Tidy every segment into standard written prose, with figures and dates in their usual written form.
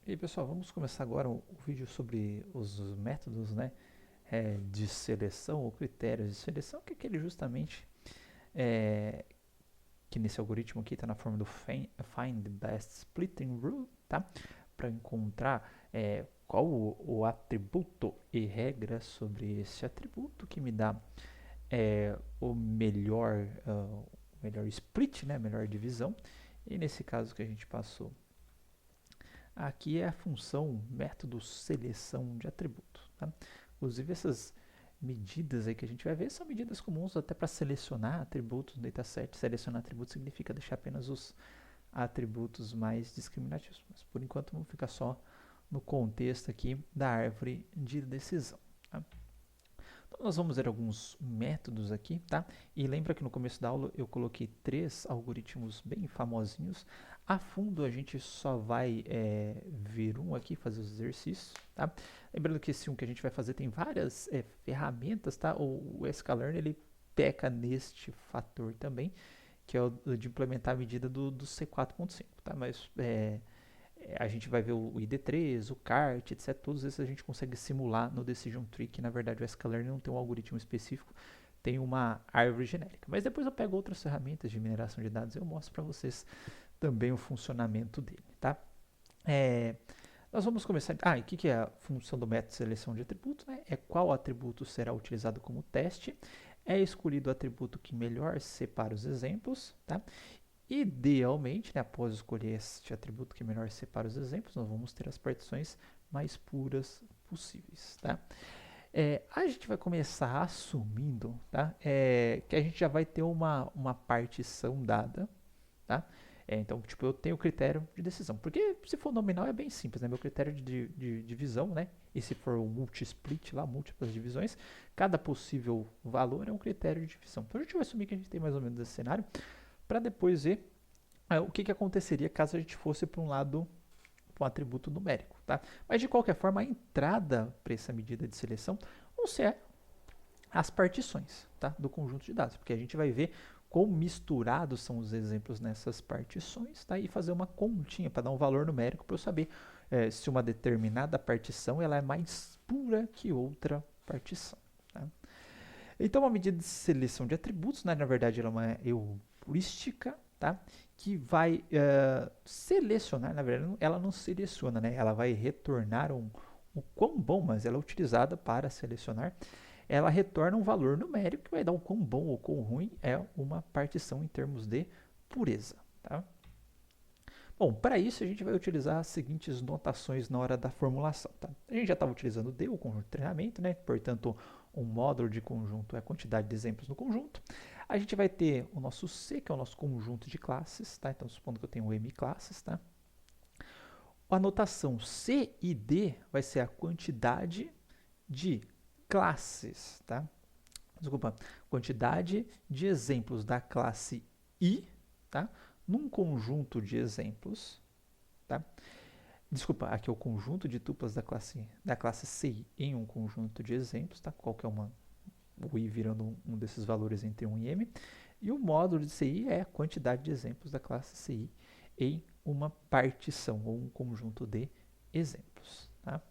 E aí, pessoal, vamos começar agora o vídeo sobre os métodos, né, de seleção ou critérios de seleção, que é aquele justamente é, que nesse algoritmo aqui está na forma do Find the Best Splitting Rule, tá? Para encontrar qual o atributo e regra sobre esse atributo que me dá o melhor split, né, melhor divisão. E nesse caso que a gente passou aqui é a função método seleção de atributo. Tá? Inclusive essas medidas aí que a gente vai ver são medidas comuns até para selecionar atributos no dataset. Selecionar atributos significa deixar apenas os atributos mais discriminativos. Mas por enquanto vamos ficar só no contexto aqui da árvore de decisão. Tá? Então nós vamos ver alguns métodos aqui, tá? E lembra que no começo da aula eu coloquei 3 algoritmos bem famosinhos. A fundo a gente só vai ver um aqui, fazer os exercícios, tá? Lembrando que esse um que a gente vai fazer tem várias ferramentas, tá? O sklearn ele peca neste fator também, que é o de implementar a medida do C4.5, tá? Mas a gente vai ver o ID3, o CART, etc. Todos esses a gente consegue simular no Decision Tree, que na verdade o sklearn não tem um algoritmo específico, tem uma árvore genérica. Mas depois eu pego outras ferramentas de mineração de dados e eu mostro para vocês também o funcionamento dele, tá? Nós vamos começar. E o que é a função do método de seleção de atributos? Né? É qual atributo será utilizado como teste. É escolhido o atributo que melhor separa os exemplos, tá? Idealmente, né, após escolher este atributo que melhor separa os exemplos, nós vamos ter as partições mais puras possíveis, tá? A gente vai começar assumindo, tá? Que a gente já vai ter uma partição dada, tá? Então, tipo, eu tenho o critério de decisão. Porque se for nominal é bem simples, né? Meu critério de divisão, né? E se for o multi-split lá, múltiplas divisões, cada possível valor é um critério de divisão. Então a gente vai assumir que a gente tem mais ou menos esse cenário para depois ver o que aconteceria caso a gente fosse para um lado para um atributo numérico, tá? Mas de qualquer forma, a entrada para essa medida de seleção vão ser as partições, tá? Do conjunto de dados, porque a gente vai ver quão misturados são os exemplos nessas partições, tá? E fazer uma continha para dar um valor numérico para eu saber se uma determinada partição ela é mais pura que outra partição. Tá? Então, uma medida de seleção de atributos, né, na verdade, ela é uma heurística, tá? Que vai selecionar, na verdade, ela não seleciona, né? Ela vai retornar um quão bom, mas ela é utilizada para selecionar. Ela retorna um valor numérico que vai dar um quão bom ou quão ruim é uma partição em termos de pureza, tá? Bom, para isso a gente vai utilizar as seguintes notações na hora da formulação. Tá? A gente já estava utilizando o D, o conjunto de treinamento, né? Portanto, um módulo de conjunto é a quantidade de exemplos no conjunto. A gente vai ter o nosso C, que é o nosso conjunto de classes, tá? Então, supondo que eu tenho M classes, tá? A notação C e D vai ser a quantidade de classes, tá? Desculpa, quantidade de exemplos da classe I, tá? Num conjunto de exemplos, tá? Desculpa, aqui é o conjunto de tuplas da classe CI em um conjunto de exemplos, tá? Qualquer uma, o I virando um desses valores entre 1 e M. E o módulo de CI é a quantidade de exemplos da classe CI em uma partição ou um conjunto de exemplos, tá?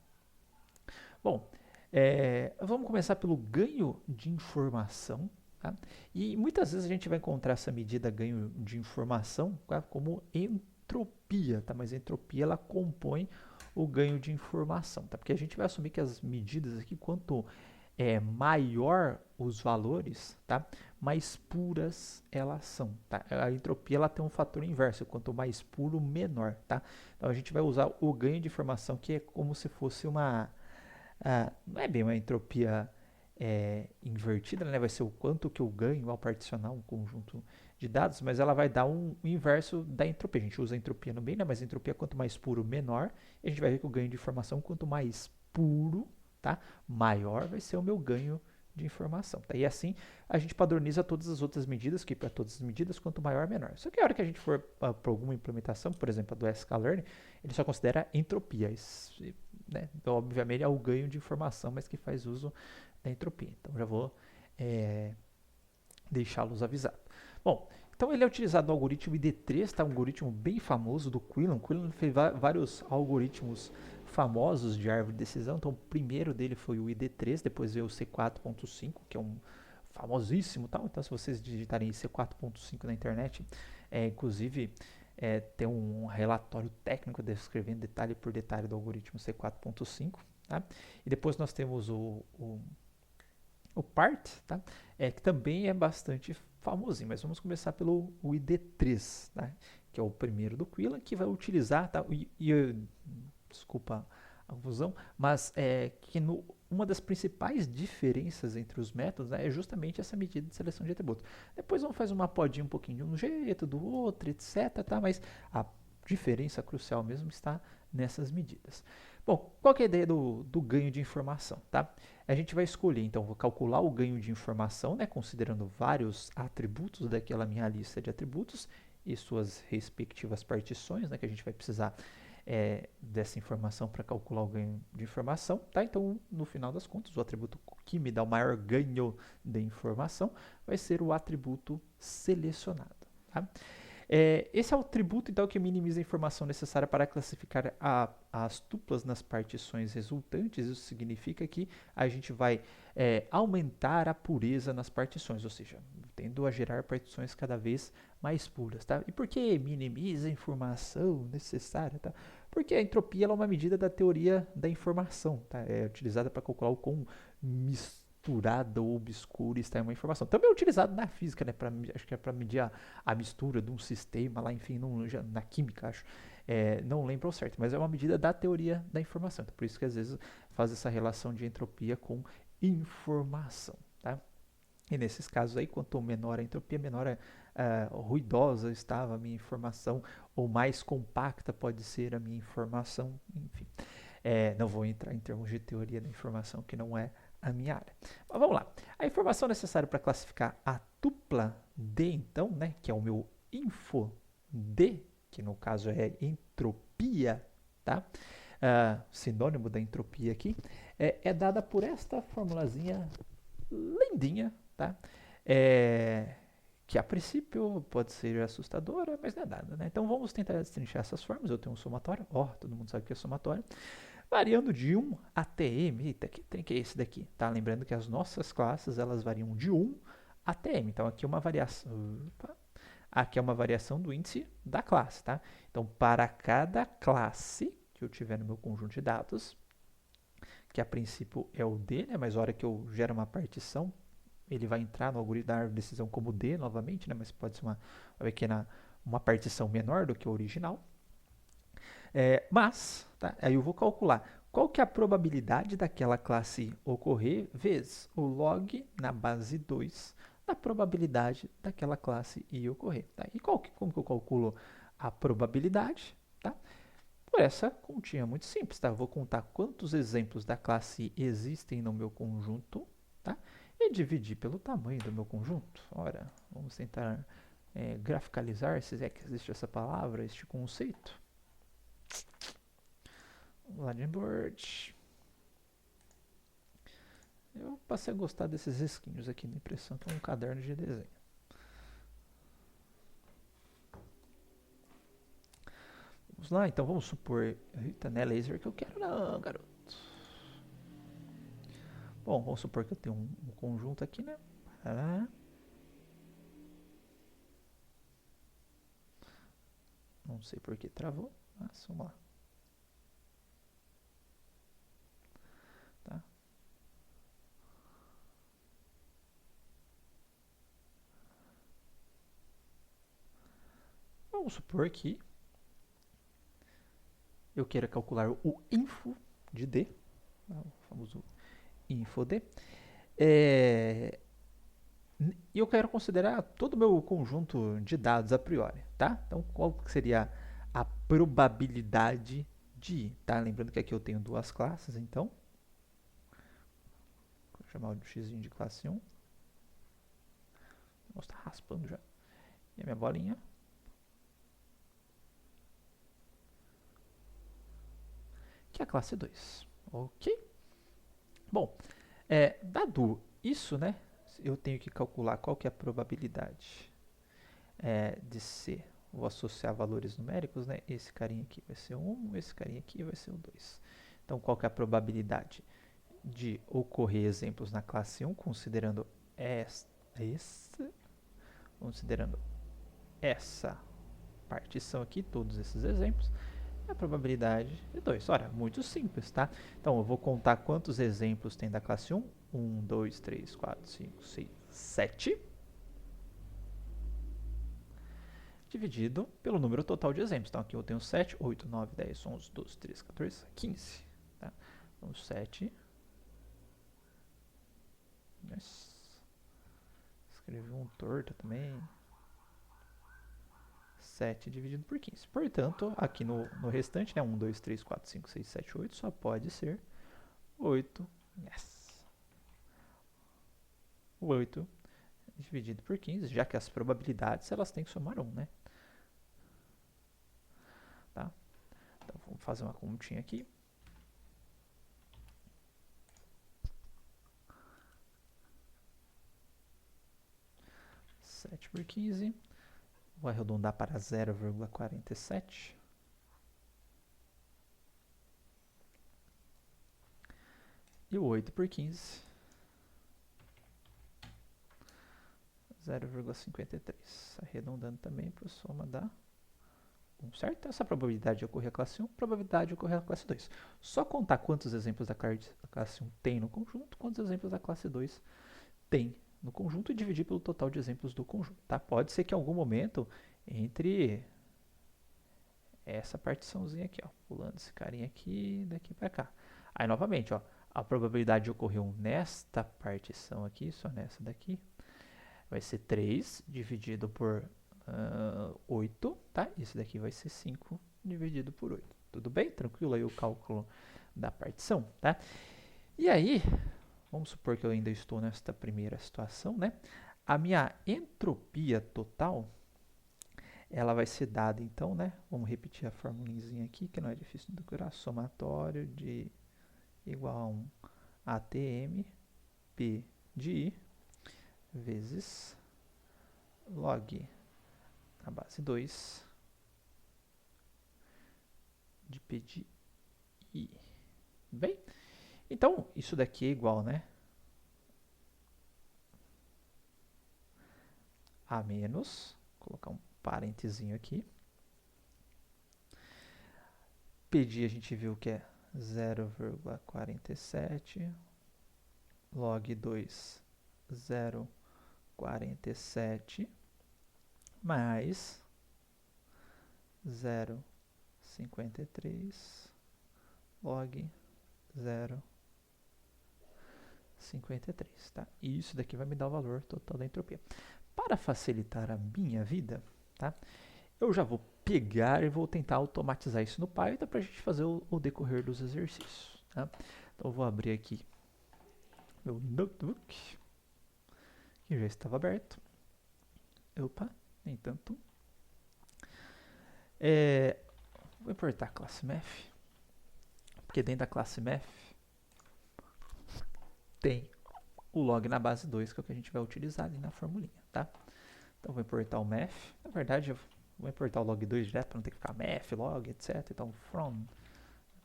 Bom, vamos começar pelo ganho de informação. Tá? E muitas vezes a gente vai encontrar essa medida ganho de informação, tá? Como entropia, tá? Mas a entropia ela compõe o ganho de informação, tá? Porque a gente vai assumir que as medidas aqui, quanto maior os valores, tá? Mais puras elas são, tá? A entropia ela tem um fator inverso, quanto mais puro, menor, tá? Então a gente vai usar o ganho de informação que é como se fosse não é bem uma entropia invertida, né? Vai ser o quanto que eu ganho ao particionar um conjunto de dados, mas ela vai dar um inverso da entropia. A gente usa a entropia no bem, né? Mas a entropia quanto mais puro, menor. E a gente vai ver que o ganho de informação, quanto mais puro, tá? Maior vai ser o meu ganho de informação. Tá? E assim a gente padroniza todas as outras medidas, que para todas as medidas, quanto maior, menor. Só que a hora que a gente for para alguma implementação, por exemplo, a do sklearn, ele só considera entropia. Né? Então, obviamente, é o ganho de informação, mas que faz uso da entropia. Então, já vou deixá-los avisados. Bom, Então ele é utilizado no algoritmo ID3, tá? Um algoritmo bem famoso do Quillen. Quillen fez vários algoritmos famosos de árvore de decisão. Então o primeiro dele foi o ID3, depois veio o C4.5, que é um famosíssimo, tal. Então se vocês digitarem C4.5 na internet, inclusive tem um relatório técnico descrevendo detalhe por detalhe do algoritmo C4.5, tá? E depois nós temos o PART, tá? Que também é bastante famosinho, mas vamos começar pelo ID3, tá? Que é o primeiro do Quillen, que vai utilizar, tá? Desculpa a confusão, mas uma das principais diferenças entre os métodos, né, é justamente essa medida de seleção de atributos. Depois vamos fazer uma podinha um pouquinho de um jeito, do outro, etc, tá? Mas a diferença crucial mesmo está nessas medidas. Bom, qual que é a ideia do ganho de informação, tá? A gente vai escolher, então, vou calcular o ganho de informação, né, considerando vários atributos daquela minha lista de atributos e suas respectivas partições, né, que a gente vai precisar dessa informação para calcular o ganho de informação, tá? Então, no final das contas, o atributo que me dá o maior ganho de informação vai ser o atributo selecionado, tá? Esse é o atributo, então, que minimiza a informação necessária para classificar as tuplas nas partições resultantes. Isso significa que a gente vai aumentar a pureza nas partições, ou seja, tendo a gerar partições cada vez mais puras, tá? E por que minimiza a informação necessária, tá? Porque a entropia ela é uma medida da teoria da informação, tá? É utilizada para calcular o quão misturada ou obscura está uma informação. Também é utilizado na física, né? Acho que é para medir a mistura de um sistema lá, enfim, na química, acho. Não lembro ao certo, mas é uma medida da teoria da informação. Então, por isso que às vezes faz essa relação de entropia com informação, tá? E nesses casos aí, quanto menor a entropia, menor ruidosa estava a minha informação, ou mais compacta pode ser a minha informação, enfim. Não vou entrar em termos de teoria da informação, que não é a minha área. Mas vamos lá. A informação necessária para classificar a tupla D, então, né, que é o meu info D, que no caso é entropia, tá? Sinônimo da entropia aqui, é dada por esta formulazinha lindinha, tá? Que a princípio pode ser assustadora, mas não é nada, né? Então vamos tentar destrinchar essas formas. Eu tenho um somatório, todo mundo sabe que é somatório, variando de 1 até m. Eita, que tem que é esse daqui, tá? Lembrando que as nossas classes, elas variam de 1 até m. Então aqui é uma variação, aqui é uma variação do índice da classe, tá? Então para cada classe que eu tiver no meu conjunto de dados, que a princípio é o D, né? Mas a hora que eu gero uma partição, ele vai entrar no algoritmo da árvore de decisão como D novamente, né? Mas pode ser uma partição menor do que o original. Tá? Aí eu vou calcular qual que é a probabilidade daquela classe ocorrer vezes o log na base 2 da probabilidade daquela classe ir ocorrer. Tá? E como que eu calculo a probabilidade? Tá? Por essa continha muito simples. Tá? Eu vou contar quantos exemplos da classe existem no meu conjunto, tá? E dividir pelo tamanho do meu conjunto. Ora, vamos tentar graficalizar, se é que existe essa palavra, este conceito. Ladinboard. Eu passei a gostar desses risquinhos aqui na impressão, que é um caderno de desenho. Vamos lá, então vamos supor. Eita, não é laser que eu quero não, garoto. Bom, vamos supor que eu tenho um conjunto aqui, né? Não sei por que travou, mas vamos lá. Tá? Vamos supor que eu queira calcular o info de D, o famoso info D, e eu quero considerar todo o meu conjunto de dados a priori, tá? Então, qual seria a probabilidade de ir, tá? Lembrando que aqui eu tenho duas classes, então, vou chamar o x de classe 1. Nossa, tá raspando já. E a minha bolinha. Que é a classe 2. Ok? Bom, dado isso, né? Eu tenho que calcular qual que é a probabilidade de C. Vou associar valores numéricos, né? Esse carinha aqui vai ser 1, esse carinha aqui vai ser o 2. Então, qual que é a probabilidade de ocorrer exemplos na classe 1, considerando essa partição aqui, todos esses exemplos? A probabilidade de 2. Ora, muito simples, tá? Então, eu vou contar quantos exemplos tem da classe 1. 1, 2, 3, 4, 5, 6, 7. Dividido pelo número total de exemplos. Então, aqui eu tenho 7, 8, 9, 10, 11, 12, 13, 14, 15. Tá? Então, 7. Escrevi um torto também. 7 dividido por 15. Portanto, aqui no restante, né, 1, 2, 3, 4, 5, 6, 7, 8, só pode ser 8. Yes. 8 dividido por 15, já que as probabilidades elas têm que somar 1, né? Tá? Então, vamos fazer uma continha aqui. Sete por 15. Vou arredondar para 0,47. E o 8 por 15. 0,53. Arredondando também para a soma da 1, certo? Essa probabilidade de ocorrer a classe 1, probabilidade de ocorrer a classe 2. Só contar quantos exemplos da classe 1 tem no conjunto, quantos exemplos da classe 2 tem no conjunto e dividir pelo total de exemplos do conjunto. Tá? Pode ser que em algum momento entre essa partiçãozinha aqui, ó, pulando esse carinha aqui, daqui para cá. Aí, novamente, ó, a probabilidade de ocorrer nesta partição aqui, só nessa daqui, vai ser 3 dividido por 8, tá? Esse daqui vai ser 5 dividido por 8. Tudo bem? Tranquilo aí o cálculo da partição, tá? E aí, vamos supor que eu ainda estou nesta primeira situação, né? A minha entropia total, ela vai ser dada, então, né? Vamos repetir a formulinha aqui, que não é difícil de decorar. Somatório de igual a 1 ATM P de I vezes log na base 2 de P de I. Bem, então, isso daqui é igual, né? A menos, vou colocar um parentezinho aqui. P de I a gente viu que é 0,47 log 2, 0,47 mais 0,53 log 0,53, tá? E isso daqui vai me dar o valor total da entropia. Para facilitar a minha vida, tá? Eu já vou pegar e vou tentar automatizar isso no Python para a gente fazer o decorrer dos exercícios, tá? Então eu vou abrir aqui meu notebook, que já estava aberto. Opa, nem tanto. Vou importar a classe math, porque dentro da classe math tem o log na base 2, que é o que a gente vai utilizar ali na formulinha, tá? Então vou importar o math. Na verdade, eu vou importar o log 2 direto para não ter que ficar math, log, etc. Então from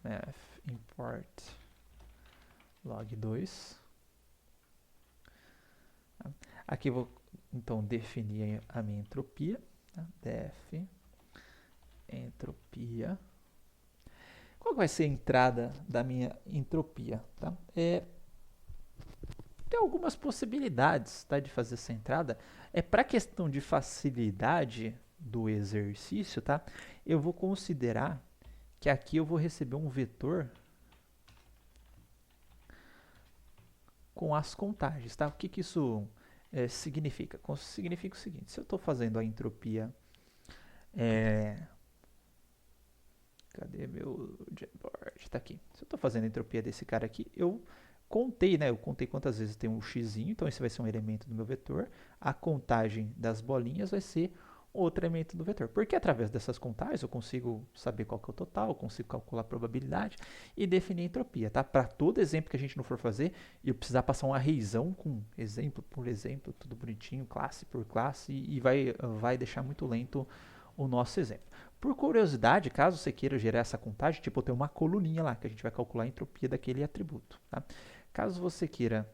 math import log 2. Aqui eu vou então definir a minha entropia, tá? Def entropia. Qual vai ser a entrada da minha entropia? Tá? Tem algumas possibilidades, tá, de fazer essa entrada. Para questão de facilidade do exercício, tá? Eu vou considerar que aqui eu vou receber um vetor com as contagens, tá? O que que isso significa? Significa o seguinte: se eu estou fazendo a entropia, cadê meu Jamboard? Está aqui. Se eu estou fazendo a entropia desse cara aqui, eu contei, né? Eu contei quantas vezes tem um xzinho, então esse vai ser um elemento do meu vetor. A contagem das bolinhas vai ser outro elemento do vetor. Porque através dessas contagens eu consigo saber qual que é o total, eu consigo calcular a probabilidade e definir a entropia, tá? Para todo exemplo que a gente não for fazer, eu precisar passar um arrayzão com exemplo por exemplo, tudo bonitinho, classe por classe, e vai deixar muito lento o nosso exemplo. Por curiosidade, caso você queira gerar essa contagem, tipo, eu tenho uma coluninha lá que a gente vai calcular a entropia daquele atributo, tá? Caso você queira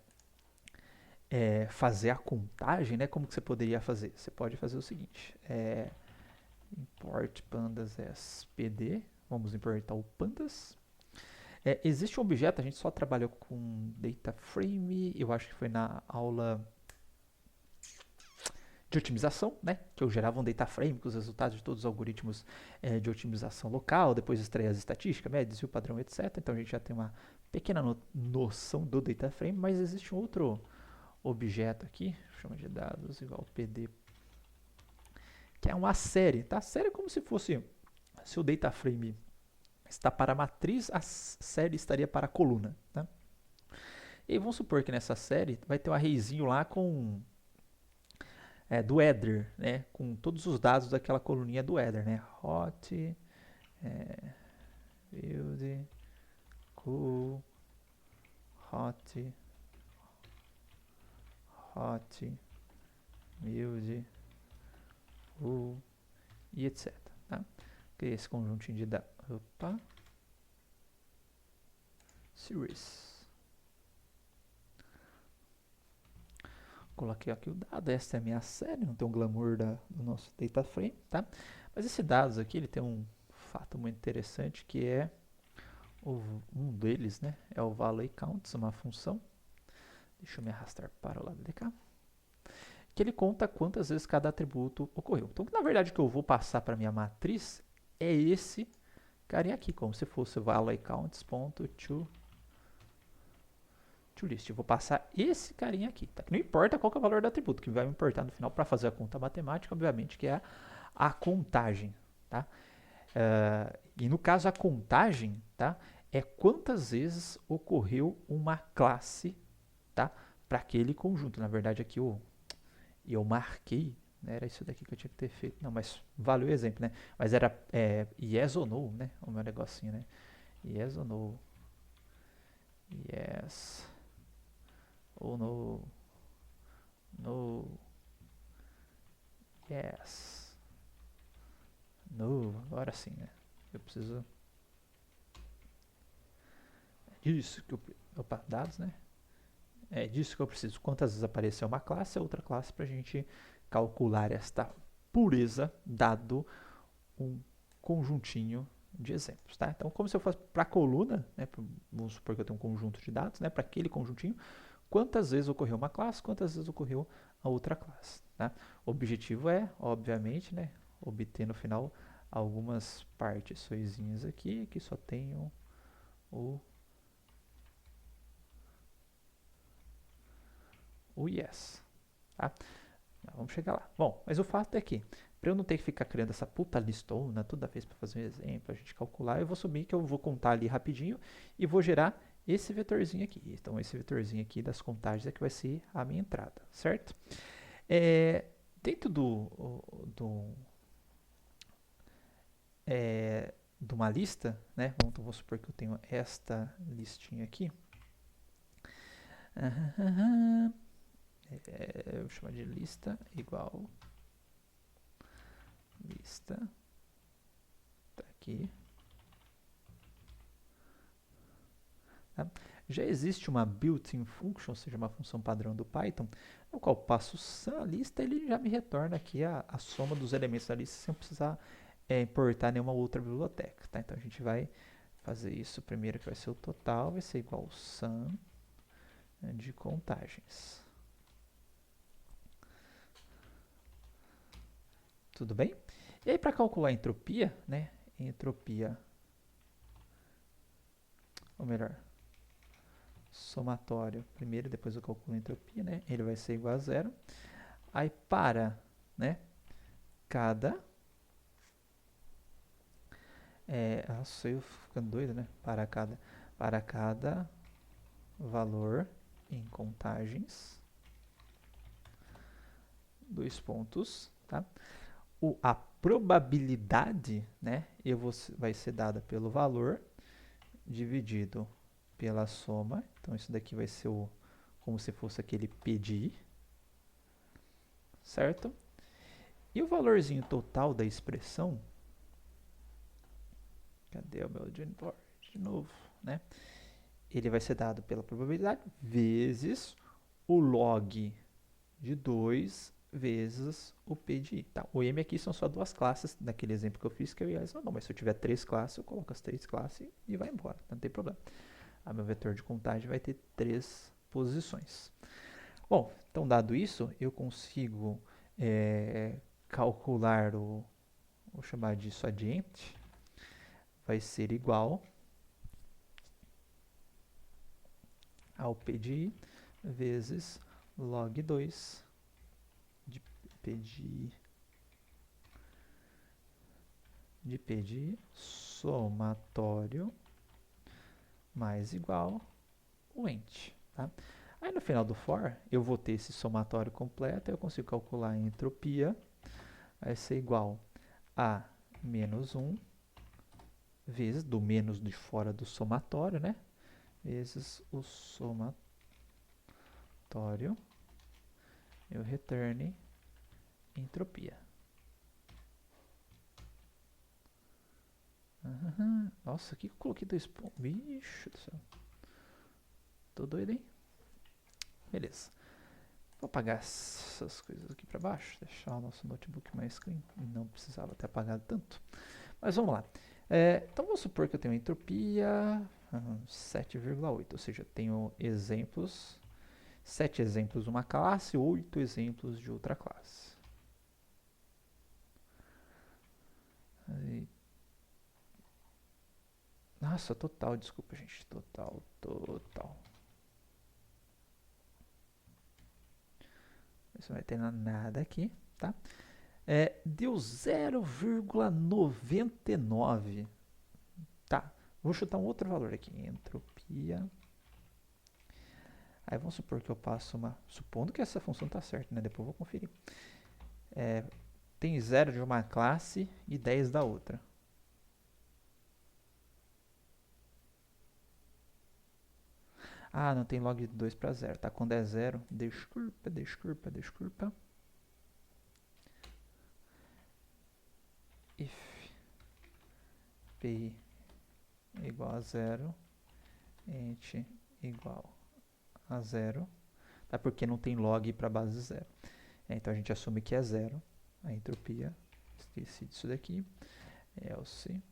fazer a contagem, né? Como que você poderia fazer? Você pode fazer o seguinte, import pandas SPD, vamos importar o pandas. Existe um objeto, a gente só trabalhou com data frame, eu acho que foi na aula de otimização, né? Que eu gerava um data frame com os resultados de todos os algoritmos de otimização local, depois extrair as estatísticas, desvio padrão, etc. Então a gente já tem uma pequena noção do data frame, mas existe um outro objeto aqui, chama de dados igual pd, que é uma série, tá? A série é como se fosse, se o data frame está para a matriz, a série estaria para a coluna, tá? E vamos supor que nessa série vai ter um arrayzinho lá com do header, né? Com todos os dados daquela coluninha do header, né? Hot, build, cool, hot, build, cool e etc. Tá? Criei esse conjuntinho de dados. Opa. Series. Coloquei aqui o dado, essa é a minha série, não tem um glamour do nosso data frame, tá? Mas esse dados aqui, ele tem um fato muito interessante, que é um deles, né? É o value counts, uma função. Deixa eu me arrastar para o lado de cá. Que ele conta quantas vezes cada atributo ocorreu. Então, na verdade, o que eu vou passar para a minha matriz é esse carinha aqui, como se fosse o value counts.to list. Eu vou passar esse carinha aqui, tá? Não importa qual que é o valor do atributo, que vai me importar no final para fazer a conta matemática, obviamente, que é a contagem, tá? E no caso a contagem, tá? É quantas vezes ocorreu uma classe, tá? Para aquele conjunto. Na verdade aqui eu marquei, né? Era isso daqui que eu tinha que ter feito. Não, mas valeu o exemplo, né? Mas era yes ou no, né? O meu negocinho, né? Yes ou no. Yes ou no. No. Yes. No. Agora sim, né? Eu preciso... Isso que eu... Opa, dados, né? É disso que eu preciso. Quantas vezes apareceu uma classe, outra classe, para a gente calcular esta pureza, dado um conjuntinho de exemplos, tá? Então, como se eu fosse para a coluna, né? Vamos supor que eu tenho um conjunto de dados, né? Para aquele conjuntinho, quantas vezes ocorreu uma classe, quantas vezes ocorreu a outra classe, tá? O objetivo é, obviamente, né? Obter no final algumas partiçõezinhas aqui que só tenham o yes, tá? Vamos chegar lá. Bom, mas o fato é que, para eu não ter que ficar criando essa puta listona toda vez para fazer um exemplo, a gente calcular, eu vou assumir que eu vou contar ali rapidinho e vou gerar esse vetorzinho aqui. Então, esse vetorzinho aqui das contagens é que vai ser a minha entrada, certo? Dentro de uma lista, né? Vamos supor que eu tenho esta listinha aqui. Eu vou chamar de lista igual lista, tá aqui, tá? Já existe uma built-in function, ou seja, uma função padrão do Python, no qual passo a lista, ele já me retorna aqui a soma dos elementos da lista sem precisar importar nenhuma outra biblioteca, tá? Então a gente vai fazer isso primeiro, que vai ser o total, vai ser igual sum, né, de contagens. Tudo bem? E aí, para calcular a entropia, né? Entropia, ou melhor, somatório primeiro, depois eu calculo a entropia, né? Ele vai ser igual a zero. Aí para, né? Cada... nossa, eu ficando doido, né? Para cada valor em contagens, dois pontos, tá? a probabilidade, né, vai ser dada pelo valor dividido pela soma. Então, isso daqui vai ser como se fosse aquele P de I, certo? E o valorzinho total da expressão, cadê o meu Jamboard de novo, né? Ele vai ser dado pela probabilidade vezes o log de 2 vezes o P de I. Tá, o M aqui são só duas classes, naquele exemplo que eu fiz, que eu ia não, mas se eu tiver 3 classes, eu coloco as 3 classes e vai embora, não tem problema. A meu vetor de contagem vai ter 3 posições. Bom, então dado isso, eu consigo calcular vou chamar disso adiente, vai ser igual ao P de I vezes log 2 de P de I somatório mais igual o ent. Tá? Aí no final do for, eu vou ter esse somatório completo, eu consigo calcular a entropia, vai ser igual a menos 1 vezes, do menos de fora do somatório, né? Vezes o somatório, eu returne entropia. Nossa, aqui eu coloquei 2 pontos. Bicho do céu. Tô doido, hein? Beleza. Vou apagar essas coisas aqui para baixo, deixar o nosso notebook mais clean. Não precisava ter apagado tanto. Mas vamos lá. Então vamos supor que eu tenho entropia 7,8, ou seja, eu tenho exemplos, 7 exemplos de uma classe, 8 exemplos de outra classe. Aí. Nossa, total, desculpa, gente. Total. Isso não vai ter nada aqui, tá? Deu 0,99. Tá, vou chutar um outro valor aqui. Entropia. Aí vamos supor que eu passo supondo que essa função está certa, né? Depois eu vou conferir. Tem 0 de uma classe e 10 da outra. Ah, não tem log de 2 para 0. Tá? Quando é 0, desculpa. If p igual a 0, int igual a 0, tá? Porque não tem log para base 0. Então a gente assume que é 0 a entropia. Esqueci disso daqui. Else.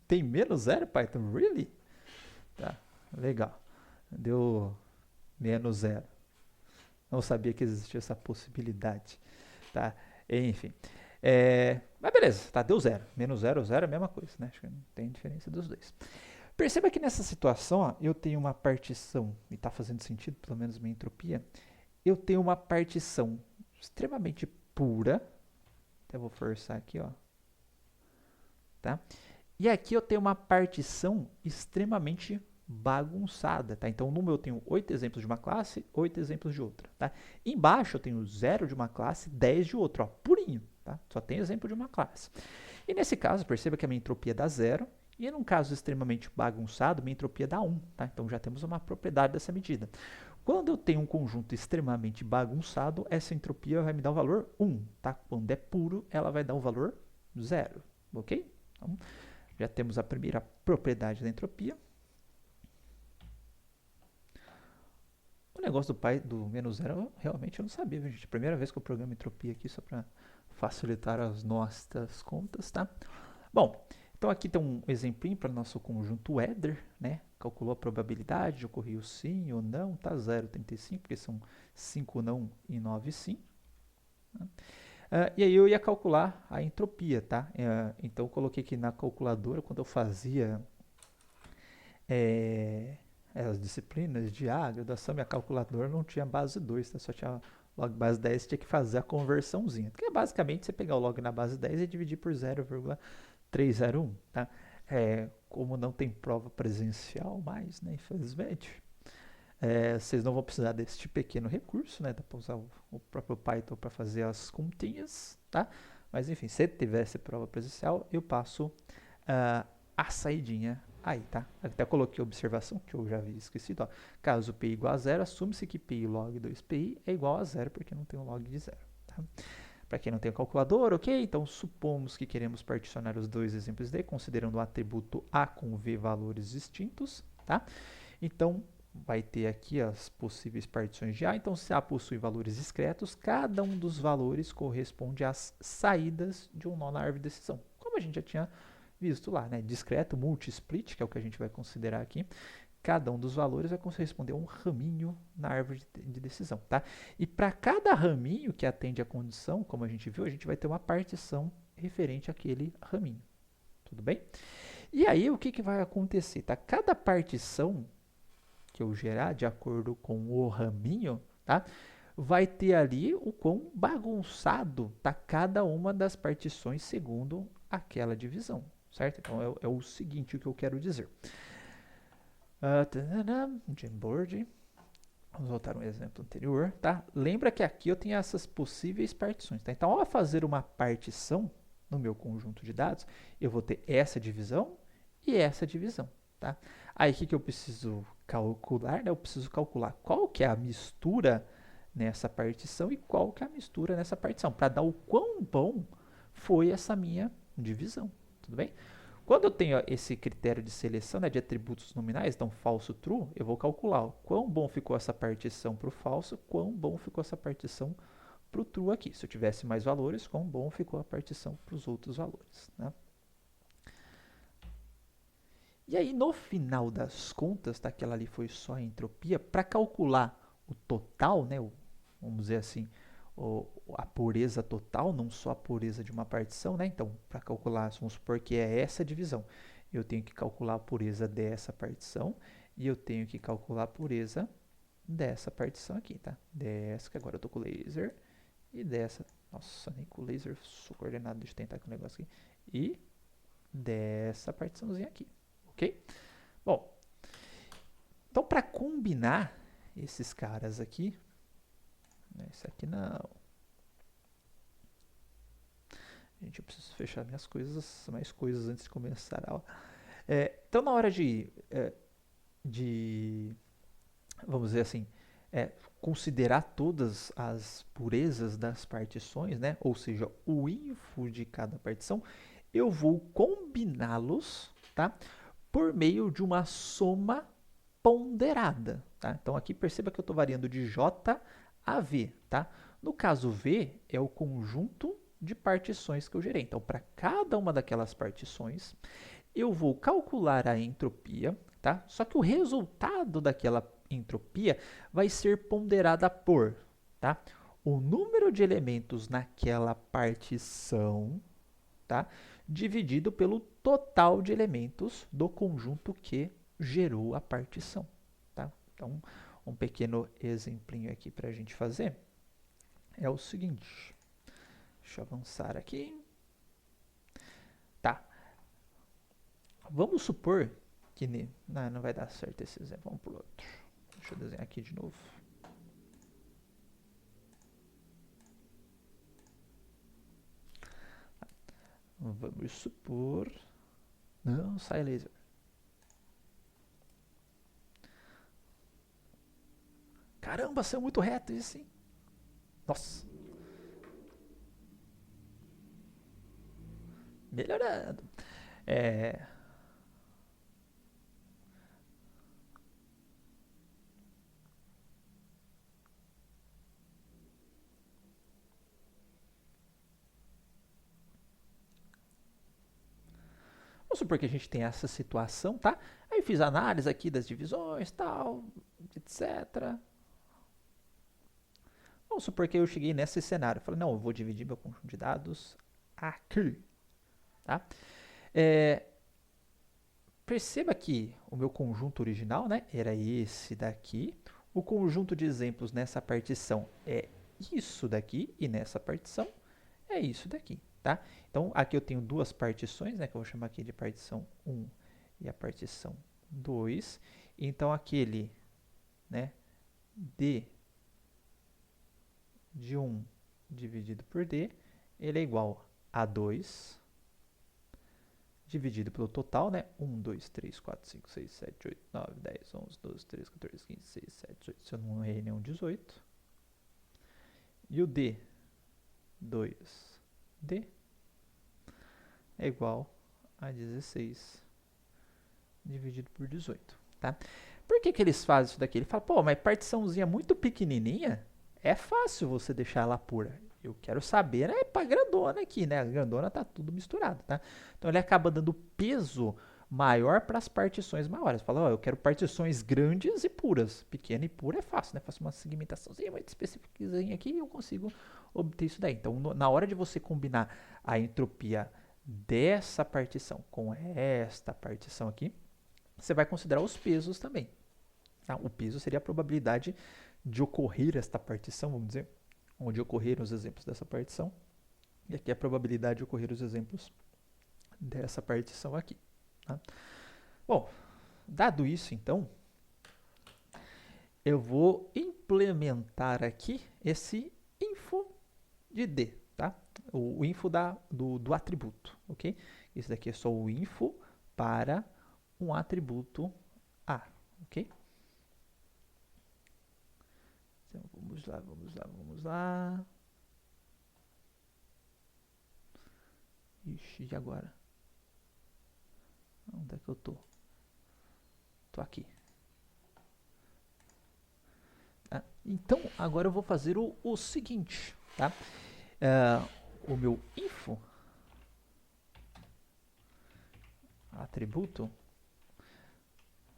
Tem menos 0, Python? Really? Tá, legal. Deu menos 0. Não sabia que existia essa possibilidade. Tá? Enfim. Mas beleza, tá, deu 0. Menos 0, 0 é a mesma coisa, né? Acho que não tem diferença dos dois. Perceba que nessa situação, ó, eu tenho uma partição, e está fazendo sentido, pelo menos minha entropia, eu tenho uma partição extremamente pura. Até vou forçar aqui, ó. Tá? E aqui eu tenho uma partição extremamente bagunçada, tá? Então, no meu eu tenho 8 exemplos de uma classe, 8 exemplos de outra, tá? Embaixo eu tenho 0 de uma classe, 10 de outra, ó, purinho, tá? Só tem exemplo de uma classe. E nesse caso, perceba que a minha entropia dá 0, e num caso extremamente bagunçado, minha entropia dá 1, tá? Então, já temos uma propriedade dessa medida. Quando eu tenho um conjunto extremamente bagunçado, essa entropia vai me dar o valor 1, tá? Quando é puro, ela vai dar o valor 0, ok? Então, já temos a primeira propriedade da entropia. O negócio do menos 0, realmente eu não sabia, viu, gente? Primeira vez que eu programo entropia aqui, só para facilitar as nossas contas, tá? Bom, então aqui tem um exemplinho para o nosso conjunto header, né? Calculou a probabilidade, ocorreu sim ou não, tá? 0,35, porque são 5 não e 9 sim. Né? E aí eu ia calcular a entropia, tá? Então eu coloquei aqui na calculadora, quando eu fazia as disciplinas de graduação, minha calculadora não tinha base 2, tá? Só tinha log base 10, tinha que fazer a conversãozinha. Que é basicamente você pegar o log na base 10 e dividir por 0,301, tá? Como não tem prova presencial mais, né, infelizmente, vocês não vão precisar deste pequeno recurso, né? Dá para usar o próprio Python para fazer as continhas, tá? Mas enfim, se tivesse prova presencial, eu passo a saidinha aí, tá? Até coloquei observação, que eu já havia esquecido, ó. Caso pi igual a zero, assume-se que pi log 2pi é igual a zero, porque não tem um log de zero, tá? Para quem não tem o calculador, ok? Então, supomos que queremos particionar os dois exemplos D, considerando o atributo A com V valores distintos, tá? Então, vai ter aqui as possíveis partições de A. Então, se A possui valores discretos, cada um dos valores corresponde às saídas de um nó na árvore de decisão. Como a gente já tinha visto lá, né? Discreto, multi-split, que é o que a gente vai considerar aqui. Cada um dos valores vai corresponder a um raminho na árvore de decisão, tá? E para cada raminho que atende à condição, como a gente viu, a gente vai ter uma partição referente àquele raminho. Tudo bem? E aí, o que vai acontecer? Tá? Cada partição que eu gerar de acordo com o raminho, tá? Vai ter ali o quão bagunçado tá cada uma das partições segundo aquela divisão, certo? Então, é o seguinte o que eu quero dizer. Jamboard. Vamos voltar um exemplo anterior, tá? Lembra que aqui eu tenho essas possíveis partições, tá? Então, ao fazer uma partição no meu conjunto de dados, eu vou ter essa divisão e essa divisão, tá? Aí, o que eu preciso calcular? Né? Eu preciso calcular qual que é a mistura nessa partição e qual que é a mistura nessa partição, para dar o quão bom foi essa minha divisão, tudo bem? Quando eu tenho esse critério de seleção, né, de atributos nominais, então falso, true, eu vou calcular ó, quão bom ficou essa partição para o falso, quão bom ficou essa partição para o true aqui. Se eu tivesse mais valores, quão bom ficou a partição para os outros valores. Né? E aí, no final das contas, tá, aquela ali foi só a entropia, para calcular o total, né, vamos dizer assim, a pureza total, não só a pureza de uma partição, né? Então, para calcular, vamos supor que é essa divisão. Eu tenho que calcular a pureza dessa partição e eu tenho que calcular a pureza dessa partição aqui, tá? Dessa, que agora eu tô com o laser, e dessa, nossa, nem com o laser sou coordenado, deixa eu tentar com o negócio aqui, e dessa partiçãozinha aqui, ok? Bom, então para combinar esses caras aqui, esse aqui não. Gente, eu preciso fechar minhas coisas, mais coisas antes de começar a aula. Então, na hora de vamos dizer assim, considerar todas as purezas das partições, né? Ou seja, o info de cada partição, eu vou combiná-los, tá? Por meio de uma soma ponderada, tá? Então, aqui perceba que eu estou variando de J a V, tá? No caso, V é o conjunto de partições que eu gerei. Então, para cada uma daquelas partições, eu vou calcular a entropia, tá? Só que o resultado daquela entropia vai ser ponderada por, tá? O número de elementos naquela partição, tá? Dividido pelo total de elementos do conjunto que gerou a partição, tá? Então, um pequeno exemplinho aqui para a gente fazer é o seguinte. Deixa eu avançar aqui. Tá. Vamos supor que... Não vai dar certo esse exemplo. Vamos para o outro. Deixa eu desenhar aqui de novo. Vamos supor... Não, sai laser. Caramba, saiu muito reto isso, hein? Nossa. Melhorando. Vamos supor que a gente tem essa situação, tá? Aí fiz a análise aqui das divisões, tal, etc. Vamos supor que eu cheguei nesse cenário. Falei, não, eu vou dividir meu conjunto de dados aqui, tá? Perceba que o meu conjunto original, né, era esse daqui. O conjunto de exemplos nessa partição é isso daqui e nessa partição é isso daqui, tá? Então, aqui eu tenho duas partições, né, que eu vou chamar aqui de partição 1 e a partição 2. Então, aquele né, D de 1 dividido por D, ele é igual a 2 dividido pelo total, né? 1, 2, 3, 4, 5, 6, 7, 8, 9, 10, 11, 12, 13, 14, 15, 16, 17, 18. Se eu não errei nenhum, 18. E o D, 2D, é igual a 16 dividido por 18, tá? Por que eles fazem isso daqui? Ele fala, pô, mas partiçãozinha muito pequenininha, é fácil você deixar ela pura. Eu quero saber, né, pra grandona aqui, né? A grandona tá tudo misturado, tá? Então ele acaba dando peso maior para as partições maiores. Fala, ó, eu quero partições grandes e puras. Pequena e pura é fácil, né? Faço uma segmentaçãozinha muito específicazinha aqui e eu consigo obter isso daí. Então, na hora de você combinar a entropia dessa partição com esta partição aqui, você vai considerar os pesos também. Tá? O peso seria a probabilidade de ocorrer esta partição, vamos dizer, onde ocorreram os exemplos dessa partição. E aqui é a probabilidade de ocorrer os exemplos dessa partição aqui. Tá? Bom, dado isso, então, eu vou implementar aqui esse info de D, tá? O info do atributo, ok? Esse daqui é só o info para um atributo A, ok? Então, vamos lá, vamos lá, vamos lá. Ixi, e agora? Onde é que eu tô? Tô aqui. Tá? Então, agora eu vou fazer o seguinte, tá? O meu info atributo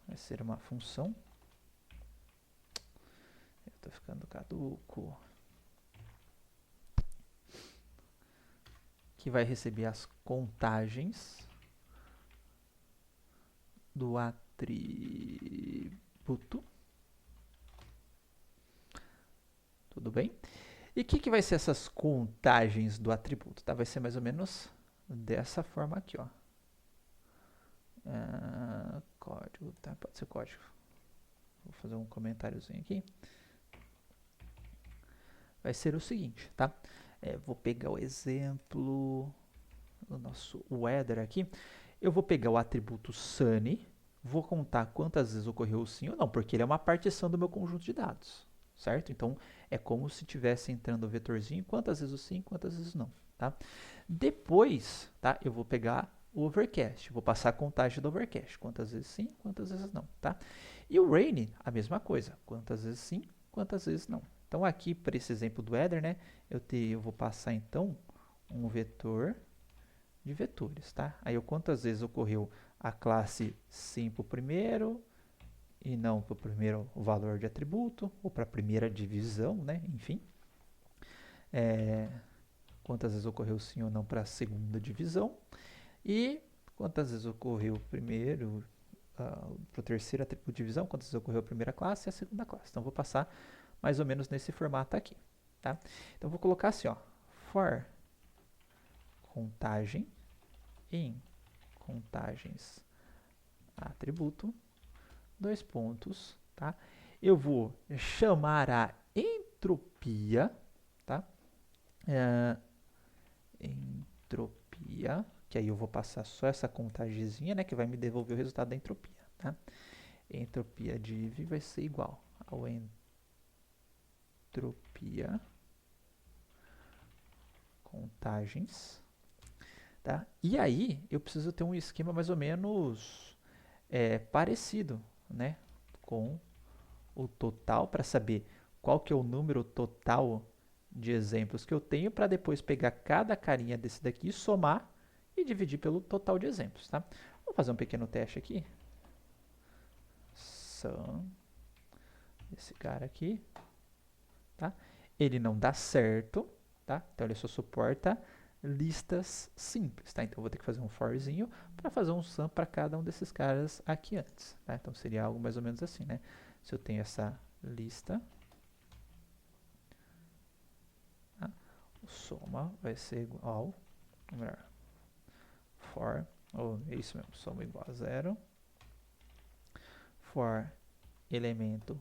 vai ser uma função. Eu tô ficando caduco. Que vai receber as contagens do atributo. Tudo bem? E o que vai ser essas contagens do atributo? Tá? Vai ser mais ou menos dessa forma aqui, ó. Código, tá? Pode ser código. Vou fazer um comentáriozinho aqui. Vai ser o seguinte, tá? Vou pegar o exemplo do nosso weather aqui. Eu vou pegar o atributo sunny, vou contar quantas vezes ocorreu o sim ou não, porque ele é uma partição do meu conjunto de dados, certo? Então, é como se tivesse entrando o vetorzinho, quantas vezes o sim, quantas vezes o não, tá? Depois, tá? Eu vou pegar o overcast, vou passar a contagem do overcast, quantas vezes sim, quantas vezes não, tá? E o rain, a mesma coisa, quantas vezes sim, quantas vezes não. Então, aqui, para esse exemplo do weather, né, eu vou passar, então, um vetor de vetores, tá? Aí, quantas vezes ocorreu a classe sim para o primeiro e não para o primeiro valor de atributo, ou para a primeira divisão, né? Enfim. Quantas vezes ocorreu sim ou não para a segunda divisão. E quantas vezes ocorreu o primeiro para o terceiro atributo de divisão, quantas vezes ocorreu a primeira classe e a segunda classe. Então, vou passar mais ou menos nesse formato aqui, tá? Então, vou colocar assim, ó, for contagem em contagens atributo, dois pontos, tá? Eu vou chamar a entropia, tá? Entropia, que aí eu vou passar só essa contagemzinha, né, que vai me devolver o resultado da entropia, tá? Entropia div vai ser igual ao entropia contagens, tá? E aí eu preciso ter um esquema mais ou menos parecido, né, com o total para saber qual que é o número total de exemplos que eu tenho para depois pegar cada carinha desse daqui, somar e dividir pelo total de exemplos, tá? Vou fazer um pequeno teste aqui. Sum esse cara aqui, tá? Ele não dá certo, tá? Então ele só suporta listas simples, tá? Então eu vou ter que fazer um forzinho para fazer um sum para cada um desses caras aqui antes, tá? Então seria algo mais ou menos assim, né? Se eu tenho essa lista, tá? O soma vai ser igual, ou melhor, for, ou é isso mesmo, soma igual a zero, for elemento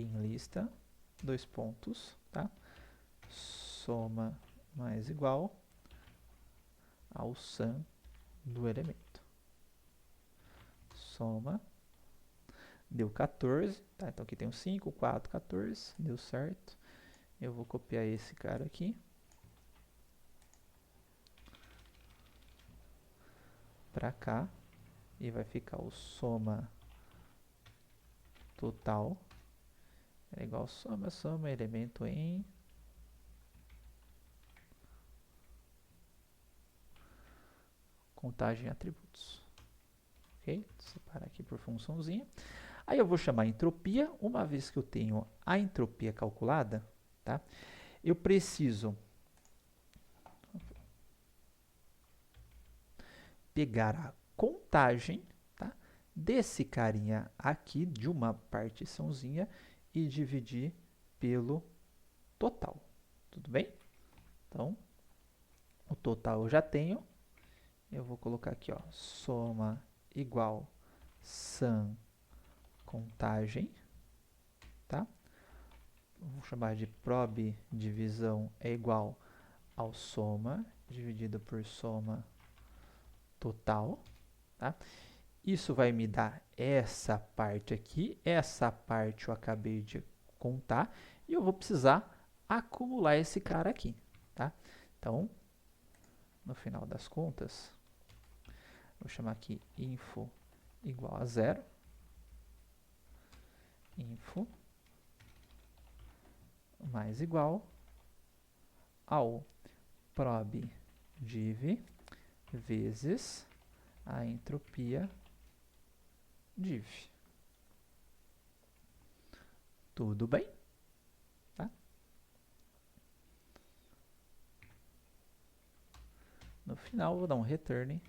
em lista, dois pontos, tá? Soma mais igual ao sum do elemento. Soma, deu 14, tá? Então aqui tem um 5, 4, 14, deu certo. Eu vou copiar esse cara aqui para cá e vai ficar o soma total é igual soma elemento em contagem atributos. Ok? Separar aqui por funçãozinha. Aí eu vou chamar entropia. Uma vez que eu tenho a entropia calculada, tá? Eu preciso pegar a contagem, tá, desse carinha aqui, de uma partiçãozinha, e dividir pelo total. Tudo bem? Então, o total eu já tenho. Eu vou colocar aqui, ó, soma igual sum contagem, tá? Vou chamar de prob divisão é igual ao soma dividido por soma total, tá? Isso vai me dar essa parte aqui, essa parte eu acabei de contar, e eu vou precisar acumular esse cara aqui, tá? Então, no final das contas, vou chamar aqui info igual a 0, info mais igual ao prob div vezes a entropia div. Tudo bem? Tá? No final, vou dar um return.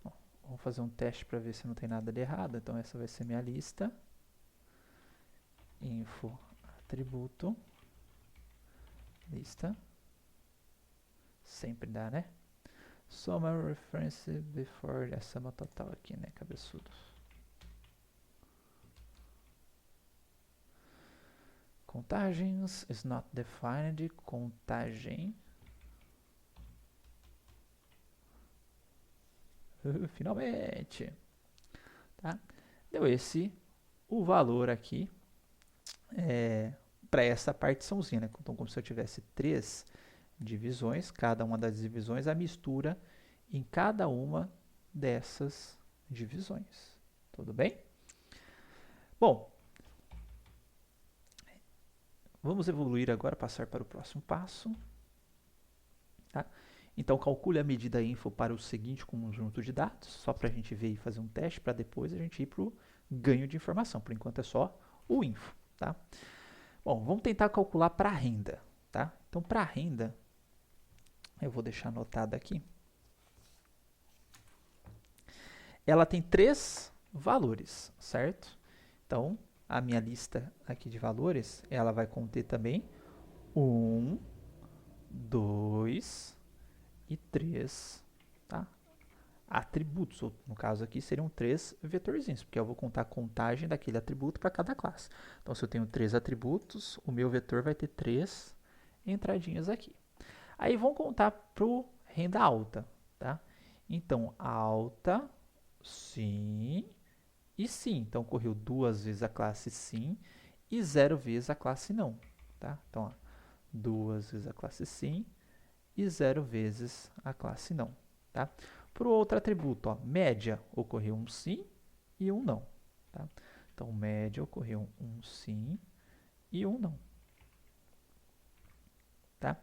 Bom, vamos fazer um teste para ver se não tem nada de errado. Então, essa vai ser minha lista. Info atributo lista. Sempre dá, né? Soma reference before a soma total aqui, né, cabeçudo? Contagens is not defined. Contagem. Finalmente. Tá? Deu esse o valor aqui para essa partiçãozinha, né? Então, como se eu tivesse 3 divisões, cada uma das divisões, a mistura em cada uma dessas divisões. Tudo bem? Bom, vamos evoluir agora, passar para o próximo passo. Tá? Então, calcule a medida info para o seguinte conjunto de dados, só para a gente ver e fazer um teste, para depois a gente ir para o ganho de informação. Por enquanto é só o info. Tá? Bom, vamos tentar calcular para a renda. Tá? Então, para a renda, eu vou deixar anotado aqui. Ela tem 3 valores, certo? Então, a minha lista aqui de valores, ela vai conter também 1, 2 e 3, tá? Atributos, ou no caso aqui seriam 3 vetorzinhos, porque eu vou contar a contagem daquele atributo para cada classe. Então, se eu tenho 3 atributos, o meu vetor vai ter 3 entradinhas aqui. Aí, vamos contar para o renda alta, tá? Então, alta, sim e sim. Então, correu 2 vezes a classe sim e 0 vezes a classe não, tá? Então, ó, 2 vezes a classe sim e 0 vezes a classe não, tá? Para o outro atributo, ó, média, ocorreu um sim e um não, tá? Então, média ocorreu um sim e um não, tá?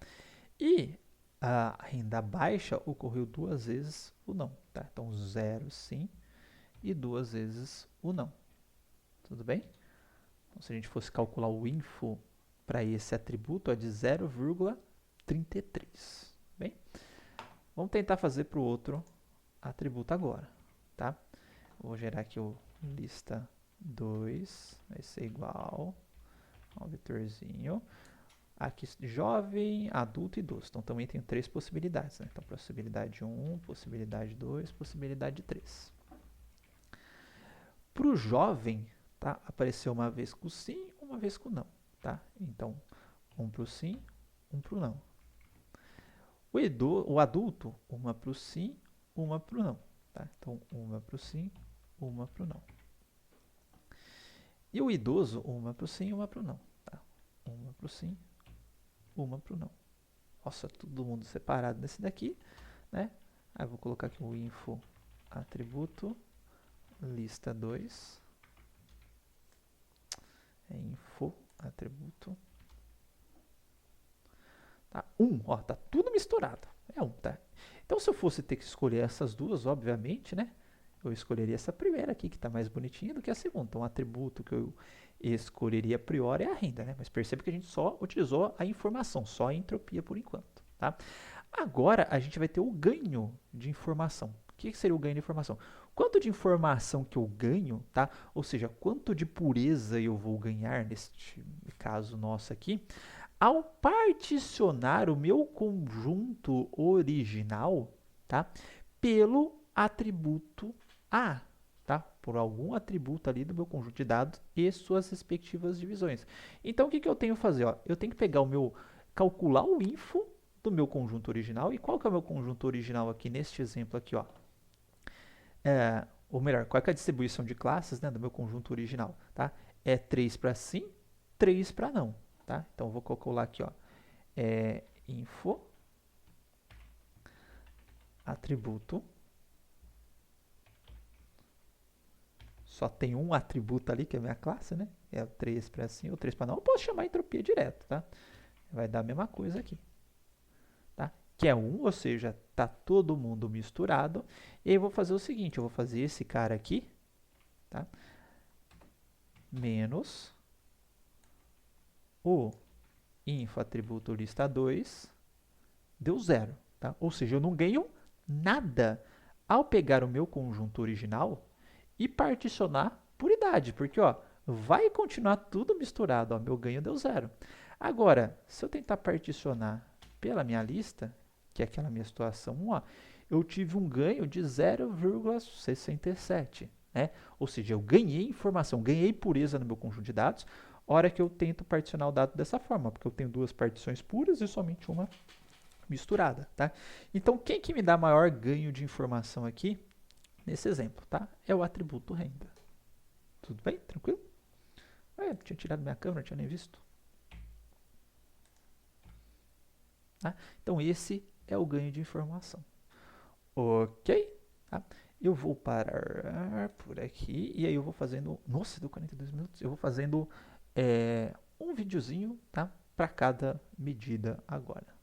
E a renda baixa ocorreu 2 vezes o não, tá? Então, 0 sim e 2 vezes o não. Tudo bem? Então, se a gente fosse calcular o info para esse atributo, é de 0,33. Bem, vamos tentar fazer para o outro atributo agora, tá? Vou gerar aqui o lista 2, vai ser igual ao vetorzinho. Aqui, jovem, adulto e idoso. Então, também tem 3 possibilidades, né? Então, possibilidade 1, possibilidade 2, possibilidade 3. Para o jovem, tá? Apareceu uma vez com sim, uma vez com não, tá? Então, um para o sim, um para o não. O adulto, uma para o sim, uma para o não, tá? Então, uma para o sim, uma para o não. E o idoso, uma para o sim, uma para o não, tá? Uma para o sim, uma para o não. Nossa, todo mundo separado nesse daqui, né? Aí eu vou colocar aqui o info atributo lista 2. Info atributo. Tá? 1, ó, tá tudo misturado. É 1, tá? Então, se eu fosse ter que escolher essas duas, obviamente, né? Eu escolheria essa primeira aqui, que está mais bonitinha do que a segunda. Então, o atributo que eu escolheria a priori é a renda, né? Mas perceba que a gente só utilizou a informação, só a entropia por enquanto, tá? Agora, a gente vai ter o ganho de informação. O que seria o ganho de informação? Quanto de informação que eu ganho, tá? Ou seja, quanto de pureza eu vou ganhar, neste caso nosso aqui, ao particionar o meu conjunto original, tá? Pelo atributo A, tá? Por algum atributo ali do meu conjunto de dados e suas respectivas divisões. Então, o que eu tenho que fazer? Ó? Eu tenho que pegar calcular o info do meu conjunto original. E qual que é o meu conjunto original aqui neste exemplo aqui, ó? Ou melhor, qual é a distribuição de classes, né, do meu conjunto original, tá? É 3 para sim, 3 para não, tá? Então, eu vou calcular aqui, ó, info atributo. Só tem um atributo ali, que é a minha classe, né? É o 3 para sim ou 3 para não. Eu posso chamar entropia direto, tá? Vai dar a mesma coisa aqui, tá? Que é 1, ou seja, tá todo mundo misturado. E aí eu vou fazer o seguinte, eu vou fazer esse cara aqui, tá? Menos o info atributo lista 2 deu 0, tá? Ou seja, eu não ganho nada ao pegar o meu conjunto original e particionar por idade, porque ó, vai continuar tudo misturado, ó, meu ganho deu 0. Agora, se eu tentar particionar pela minha lista, que é aquela minha situação 1, ó, eu tive um ganho de 0,67, né? Ou seja, eu ganhei informação, ganhei pureza no meu conjunto de dados, hora que eu tento particionar o dado dessa forma, porque eu tenho duas partições puras e somente uma misturada, tá? Então, quem que me dá maior ganho de informação aqui, nesse exemplo, tá? É o atributo renda. Tudo bem? Tranquilo? Tinha tirado minha câmera, não tinha nem visto. Tá? Então, esse é o ganho de informação. Ok? Tá? Eu vou parar por aqui e aí eu vou fazendo... Nossa, deu 42 minutos. Eu vou fazendo um videozinho, tá? Para cada medida agora.